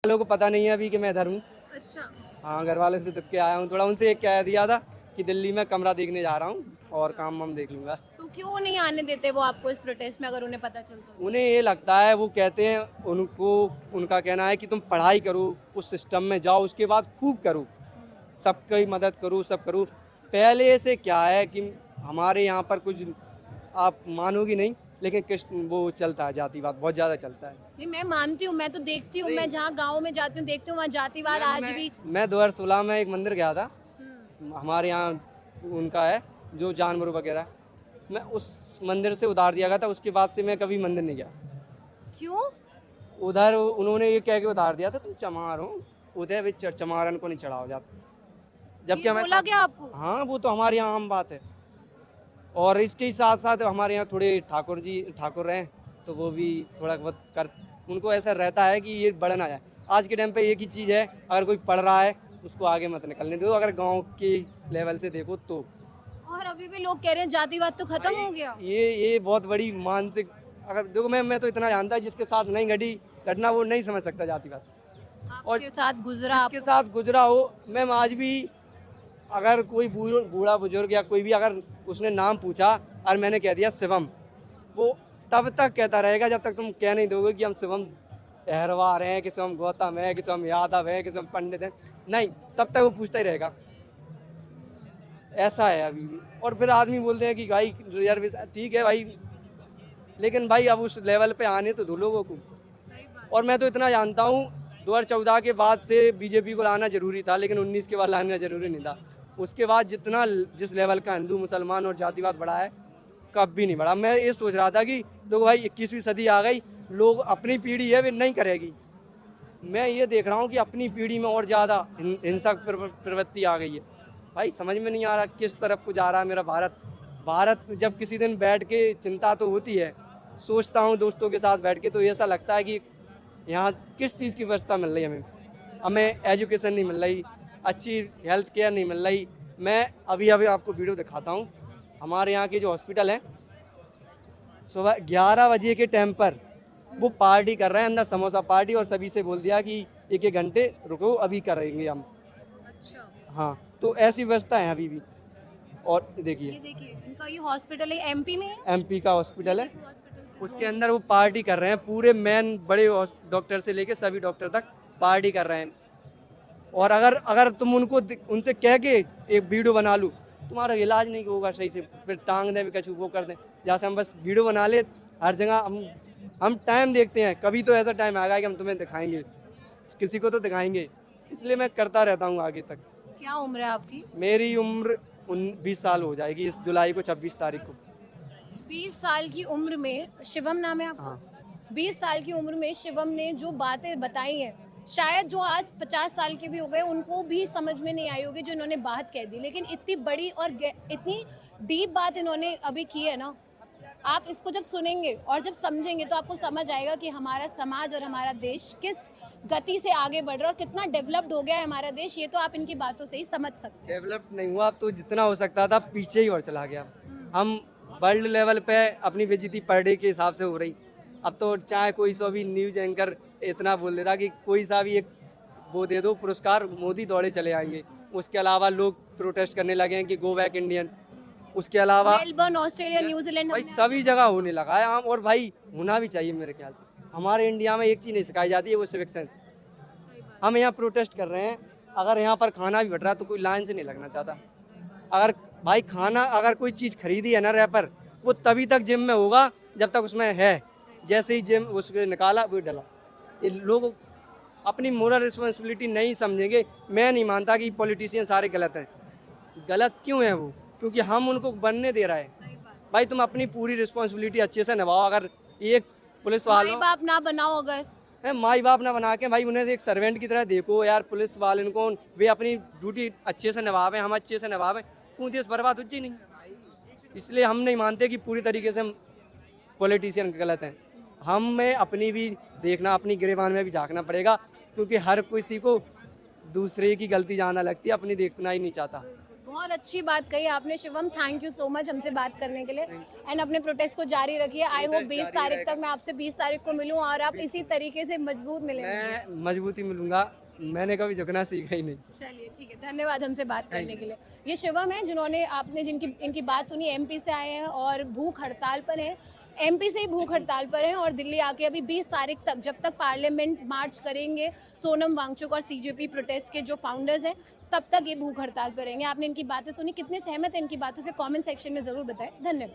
वालों को पता नहीं है अभी कि मैं इधर हूँ। अच्छा। हाँ, घर वालों से तब के आया हूँ, थोड़ा उनसे एक कह दिया था कि दिल्ली में कमरा देखने जा रहा हूँ और अच्छा। काम वाम देख लूँगा। तो क्यों नहीं आने देते वो आपको इस प्रोटेस्ट में, अगर उन्हें पता चलता तो? उन्हें ये लगता है, वो कहते हैं, उनको उनका कहना है कि तुम पढ़ाई करो, उस सिस्टम में जाओ, उसके बाद खूब करो, सबकी मदद करो, सब करो। पहले से क्या है कि हमारे यहाँ पर कुछ, आप मानोगी नहीं, लेकिन कृष्ण वो चलता है, जातिवाद बहुत ज़्यादा चलता है। नहीं, मैं मानती हूँ, मैं तो देखती हूँ, मैं नहीं, जहाँ गाँव में जाती हूँ देखती हूँ वहाँ जातिवाद आज भी। मैं 2016 में एक मंदिर गया था, हुँ। हमारे यहाँ उनका है जो जानवर वगैरह, मैं उस मंदिर से उतार दिया गया था, उसके बाद से मैं कभी मंदिर नहीं गया। क्यों? उधर उन्होंने ये कह के उतार दिया था, तुम चमार हो, उदय भी चमारन को नहीं चढ़ाओ जाता, जबकि ये हमारे बोला क्या आपको? साथ। हाँ, वो तो हमारे यहाँ आम बात है। और इसके ही साथ साथ हमारे यहाँ थोड़े ठाकुर हैं, तो वो भी थोड़ा बहुत कर, उनको ऐसा रहता है कि ये बढ़ ना जाए। आज के टाइम पे एक ही चीज़ है, अगर कोई पढ़ रहा है उसको आगे मत निकलने दो, अगर गांव के लेवल से देखो तो। और अभी भी लोग कह रहे हैं जातिवाद तो खत्म भाई, हो गया। ये बहुत बड़ी मानसिक, अगर देखो, मैं तो इतना जानता जिसके साथ नहीं घटी घटना वो नहीं समझ सकता जातिवाद। और आपके साथ गुजरा जिसके आपको। साथ गुजरा हो, मैम, आज भी अगर कोई बूढ़ा बुजुर्ग या कोई भी अगर उसने नाम पूछा और मैंने कह दिया शिवम, वो तब तक कहता रहेगा जब तक तुम कह नहीं दोगे कि हम शिवम अहरवार हैं, कि शिवम गौतम है, कि शिवम यादव है, कि शिवम पंडित है। नहीं, तब तक वो पूछता ही रहेगा। ऐसा है अभी भी। और फिर आदमी बोलते हैं कि भाई रिजर्वेशन ठीक है भाई, लेकिन भाई अब उस लेवल पे आने तो दो लोगों को। सही बात। और मैं तो इतना जानता हूँ, 2014 के बाद से बीजेपी को लाना जरूरी था, लेकिन 19 के बाद लाना जरूरी नहीं था। उसके बाद जिस लेवल का हिंदू मुसलमान और जातिवाद बढ़ा है, कभी नहीं बढ़ा। मैं ये सोच रहा था कि देखो भाई, 21वीं सदी आ गई, लोग, अपनी पीढ़ी है वे नहीं करेगी। मैं ये देख रहा हूँ कि अपनी पीढ़ी में और ज़्यादा हिंसक प्रवृत्ति आ गई है। भाई समझ में नहीं आ रहा किस तरफ को जा रहा है मेरा भारत। भारत जब किसी दिन बैठ के चिंता तो होती है, सोचता हूँ दोस्तों के साथ बैठ के, तो ऐसा लगता है कि यहाँ किस चीज़ की व्यवस्था मिल रही है हमें। हमें एजुकेशन नहीं मिल रही, अच्छी हेल्थ केयर नहीं मिल रही। मैं अभी अभी आपको वीडियो दिखाता हूँ, हमारे यहाँ के जो हॉस्पिटल हैं, सुबह 11 बजे के टाइम पर वो पार्टी कर रहे हैं, अंदर समोसा पार्टी, और सभी से बोल दिया कि एक एक घंटे रुको, अभी करेंगे हम। अच्छा। हाँ, तो ऐसी व्यवस्था है अभी भी। और देखिए, ये देखिए, इनका ये हॉस्पिटल है, एमपी में है। एमपी का हॉस्पिटल है, देखो हॉस्पिटल के उसके जोन। अंदर वो पार्टी कर रहे हैं, पूरे मेन बड़े डॉक्टर से लेके सभी डॉक्टर तक पार्टी कर रहे हैं। और अगर अगर तुम उनसे कह के एक वीडियो बना लूँ, तुम्हारा इलाज नहीं होगा सही से, फिर टांग दें कछ वो कर दें। जैसे हम बस वीडियो बना ले, हर जगह हम टाइम देखते हैं, कभी तो ऐसा टाइम आएगा कि हम तुम्हें दिखाएंगे, किसी को तो दिखाएंगे। इसलिए मैं करता रहता हूँ आगे तक। क्या उम्र है आपकी? मेरी उम्र 20 साल हो जाएगी इस जुलाई को, 26 तारीख को। 20 साल की उम्र में शिवम नाम है आपका? हाँ, 20 साल की उम्र में शिवम ने जो बातें बताई हैं, शायद जो आज 50 साल के भी हो गए उनको भी समझ में नहीं आई होगी जो इन्होंने बात कह दी, लेकिन इतनी बड़ी और इतनी डीप बात इन्होंने अभी की है ना, आप इसको जब सुनेंगे और जब समझेंगे तो आपको समझ आएगा कि हमारा समाज और हमारा देश किस गति से आगे बढ़ रहा है और कितना डेवलप्ड हो गया है हमारा देश। ये तो आप इनकी बातों से ही समझ सकते हैं। डेवलप नहीं हुआ, अब तो जितना हो सकता था पीछे ही और चला गया। हम वर्ल्ड लेवल पे अपनी बेइज्जती पर डे के हिसाब से हो रही। अब तो चाहे कोई सा भी न्यूज एंकर इतना बोल देता कि कोई सा भी एक वो दे दो पुरस्कार, मोदी दौड़े चले आएंगे। उसके अलावा लोग प्रोटेस्ट करने लगे हैं कि गो बैक इंडियन। उसके अलावा मेलबर्न, ऑस्ट्रेलिया, न्यूजीलैंड भाई हमने सभी जगह होने लगा है आम, और भाई होना भी चाहिए मेरे ख्याल से। हमारे इंडिया में एक चीज़ नहीं सिखाई जाती है, वो सिविक सेंस। हम यहाँ प्रोटेस्ट कर रहे हैं, अगर यहाँ पर खाना भी बट रहा है तो कोई लाइन से नहीं लगना चाहता। अगर भाई खाना, अगर कोई चीज़ खरीदी है ना रैपर, वो तभी तक जिम में होगा जब तक उसमें है। जैसे ही जिम उसको निकाला वो डला। ये लोग अपनी मोरल रिस्पॉन्सिबिलिटी नहीं समझेंगे। मैं नहीं मानता कि पॉलिटिशियन सारे गलत हैं। गलत क्यों है वो? क्योंकि हम उनको बनने दे रहे हैं। भाई तुम अपनी पूरी रिस्पॉन्सिबिलिटी अच्छे से निभाओ। अगर एक पुलिस माई वालों, बाप ना बनाओ अगर। माई बाप ना बना के भाई उन्हें एक सर्वेंट की तरह देखो यार। पुलिस वाले को वे अपनी ड्यूटी अच्छे से निभावें, हम अच्छे से निभावें, क्यों देश बर्बाद हो जी नहीं। इसलिए हम नहीं मानते कि पूरी तरीके से हम पॉलिटिशियन गलत हैं। हमें अपनी भी देखना, अपनी गिरेबान में भी झांकना पड़ेगा, क्योंकि हर किसी को दूसरे की गलती जानना लगती है, अपनी देखना ही नहीं चाहता। बहुत अच्छी बात कही आपने Shivam, thank you so much हमसे बात करने के लिए एंड अपने प्रोटेस्ट को जारी रखिए। आई होप 20 तारीख तक मैं आपसे 20 तारीख को मिलूं और आप इसी तरीके से मजबूत मिलें। मैं मजबूती मिलूंगा, मैंने कभी झुकना सीखा ही नहीं। चलिए ठीक है, धन्यवाद हमसे बात करने के लिए। ये शिवम है जिन्होंने आपने इनकी बात सुनी, एमपी से आए हैं और भूख हड़ताल पर हैं, एमपी से ही भूख हड़ताल पर हैं और दिल्ली आके अभी 20 तारीख तक जब तक पार्लियामेंट मार्च करेंगे सोनम वांगचुक और सीजेपी प्रोटेस्ट के जो फाउंडर्स हैं तब तक ये भूख हड़ताल पर रहेंगे। आपने इनकी बातें सुनी, कितने सहमत हैं इनकी बातों से कमेंट सेक्शन में ज़रूर बताएं। धन्यवाद।